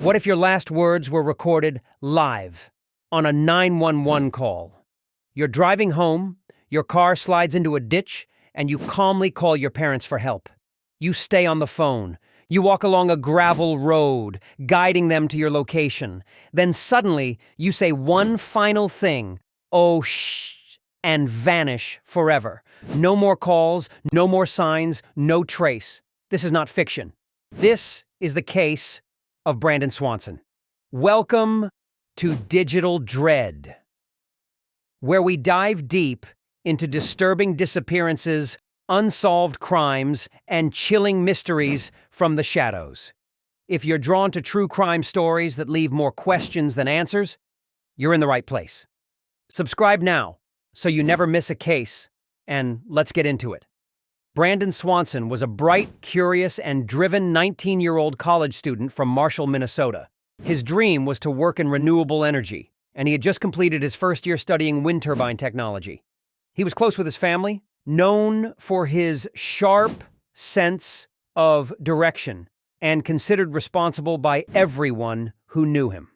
What if your last words were recorded live on a 911 call? You're driving home, your car slides into a ditch, and you calmly call your parents for help. You stay on the phone. You walk along a gravel road, guiding them to your location. Then suddenly, you say one final thing, "Oh, shh," and vanish forever. No more calls, no more signs, no trace. This is not fiction. This is the case of Brandon Swanson. Welcome to Digital Dread, where we dive deep into disturbing disappearances, unsolved crimes, and chilling mysteries from the shadows. If you're drawn to true crime stories that leave more questions than answers, you're in the right place. Subscribe now so you never miss a case, and let's get into it. Brandon Swanson was a bright, curious, and driven 19-year-old college student from Marshall, Minnesota. His dream was to work in renewable energy, and he had just completed his first year studying wind turbine technology. He was close with his family, known for his sharp sense of direction, and considered responsible by everyone who knew him.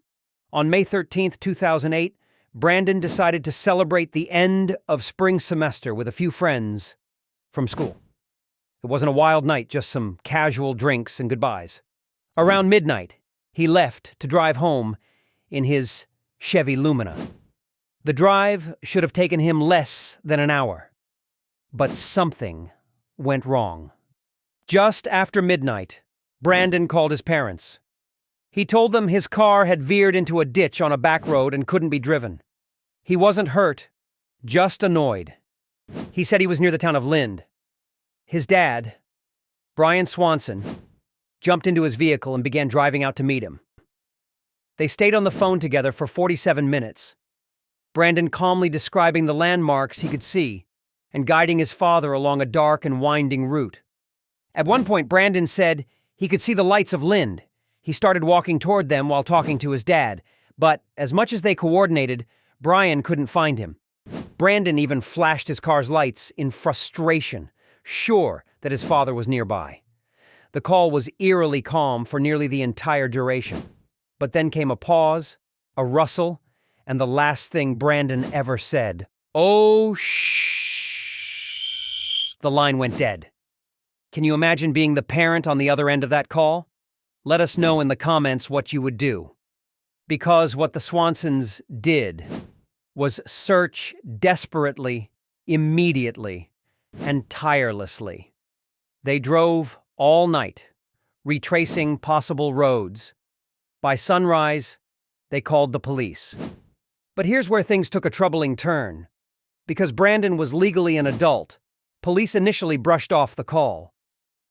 On May 13th, 2008, Brandon decided to celebrate the end of spring semester with a few friends from school. It wasn't a wild night, just some casual drinks and goodbyes. Around midnight, he left to drive home in his Chevy Lumina. The drive should have taken him less than an hour. But something went wrong. Just after midnight, Brandon called his parents. He told them his car had veered into a ditch on a back road and couldn't be driven. He wasn't hurt, just annoyed. He said he was near the town of Lind. His dad, Brian Swanson, jumped into his vehicle and began driving out to meet him. They stayed on the phone together for 47 minutes, Brandon calmly describing the landmarks he could see and guiding his father along a dark and winding route. At one point, Brandon said he could see the lights of Lind. He started walking toward them while talking to his dad, but as much as they coordinated, Brian couldn't find him. Brandon even flashed his car's lights in frustration, sure that his father was nearby. The call was eerily calm for nearly the entire duration. But then came a pause, a rustle, and the last thing Brandon ever said. "Oh, shh." The line went dead. Can you imagine being the parent on the other end of that call? Let us know in the comments what you would do. Because what the Swansons did was search desperately, immediately, and tirelessly. They drove all night, retracing possible roads. By sunrise, they called the police. But here's where things took a troubling turn. Because Brandon was legally an adult, police initially brushed off the call.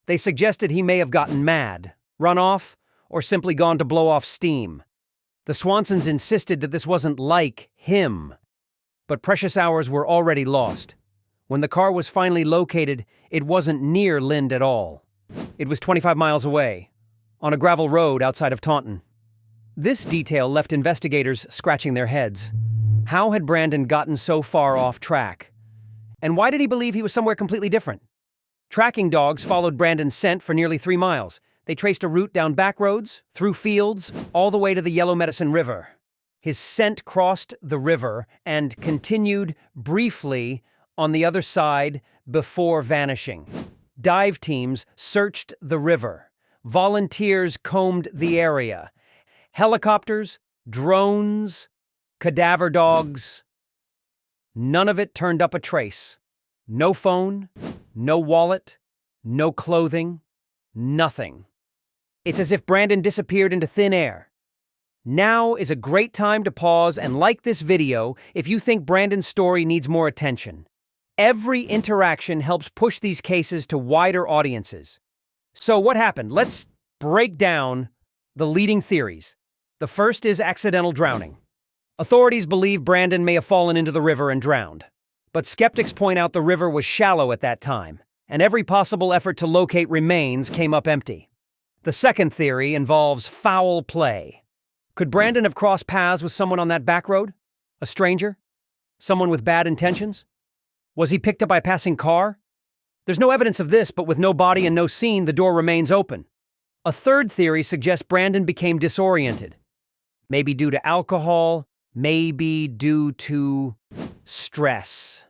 They suggested he may have gotten mad, run off, or simply gone to blow off steam. The Swansons insisted that this wasn't like him. But precious hours were already lost. When the car was finally located, it wasn't near Lind at all. It was 25 miles away, on a gravel road outside of Taunton. This detail left investigators scratching their heads. How had Brandon gotten so far off track? And why did he believe he was somewhere completely different? Tracking dogs followed Brandon's scent for nearly 3 miles. They traced a route down back roads, through fields, all the way to the Yellow Medicine River. His scent crossed the river and continued briefly on the other side before vanishing. Dive teams searched the river. Volunteers combed the area. Helicopters, drones, cadaver dogs. None of it turned up a trace. No phone, no wallet, no clothing, nothing. It's as if Brandon disappeared into thin air. Now is a great time to pause and like this video if you think Brandon's story needs more attention. Every interaction helps push these cases to wider audiences. So what happened? Let's break down the leading theories. The first is accidental drowning. Authorities believe Brandon may have fallen into the river and drowned. But skeptics point out the river was shallow at that time, and every possible effort to locate remains came up empty. The second theory involves foul play. Could Brandon have crossed paths with someone on that back road? A stranger? Someone with bad intentions? Was he picked up by a passing car? There's no evidence of this, but with no body and no scene, the door remains open. A third theory suggests Brandon became disoriented. Maybe due to alcohol, maybe due to stress.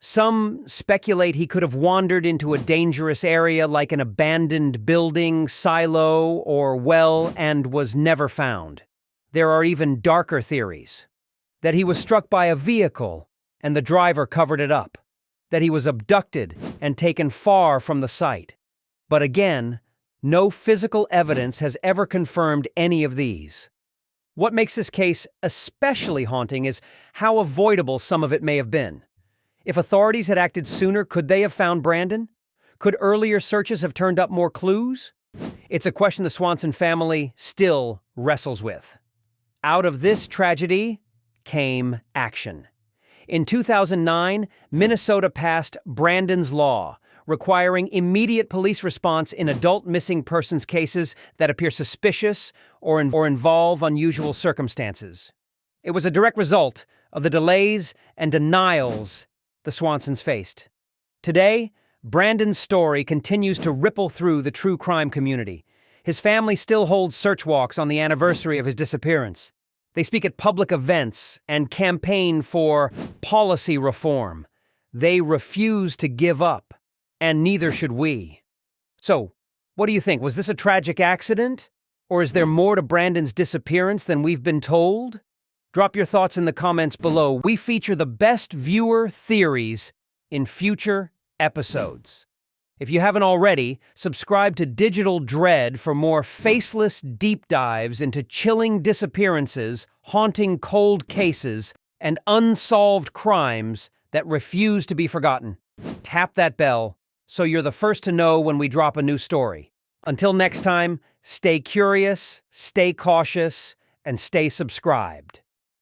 Some speculate he could have wandered into a dangerous area like an abandoned building, silo, or well and was never found. There are even darker theories. That he was struck by a vehicle and the driver covered it up. That he was abducted and taken far from the site. But again, no physical evidence has ever confirmed any of these. What makes this case especially haunting is how avoidable some of it may have been. If authorities had acted sooner, could they have found Brandon? Could earlier searches have turned up more clues? It's a question the Swanson family still wrestles with. Out of this tragedy came action. In 2009, Minnesota passed Brandon's Law, requiring immediate police response in adult missing persons cases that appear suspicious or involve unusual circumstances. It was a direct result of the delays and denials the Swansons faced. Today, Brandon's story continues to ripple through the true crime community. His family still holds search walks on the anniversary of his disappearance. They speak at public events and campaign for policy reform. They refuse to give up. And neither should we. So, what do you think? Was this a tragic accident? Or is there more to Brandon's disappearance than we've been told? Drop your thoughts in the comments below. We feature the best viewer theories in future episodes. If you haven't already, subscribe to Digital Dread for more faceless deep dives into chilling disappearances, haunting cold cases, and unsolved crimes that refuse to be forgotten. Tap that bell so you're the first to know when we drop a new story. Until next time, stay curious, stay cautious, and stay subscribed.